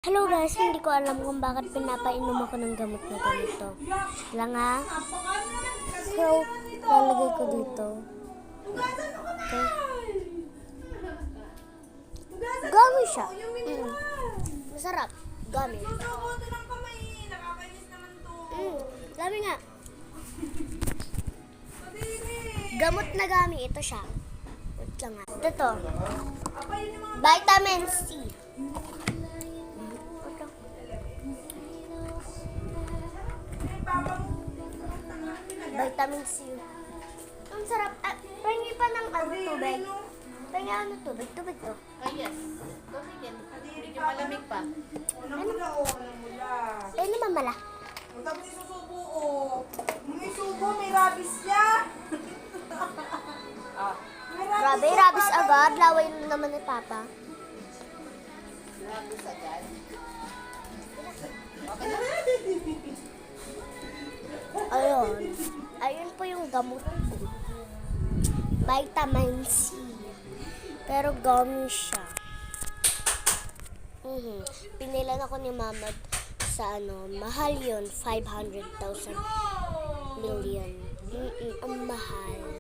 Hello guys, hindi ko alam kung bakit pinapainom ako ng gamot na ganito. Lang ha. So, lalagay ko dito. Okay. Gummy siya. Masarap. Gummy. Gummy nga. Gamot na gummy. Ito siya. Wait lang ha. Ito. Vitamin C. Vitamin C. Ang sarap. Pahingi pa ng tubig. Pahingi tubig. Tubig to. Oh, yes. Tubig yan. Medyo malamig pa. Eh, naman mala. Tapos isusubo o. May subo, may rabies niya. Grabe, rabis agad. Laway naman ni Papa. Labis agad. Ayun. Ayun po yung gamot ko. Vitamin C. Pero gummy siya. Pinilan ako ni Mama sa mahal yun. 500,000 million. Ang mahal.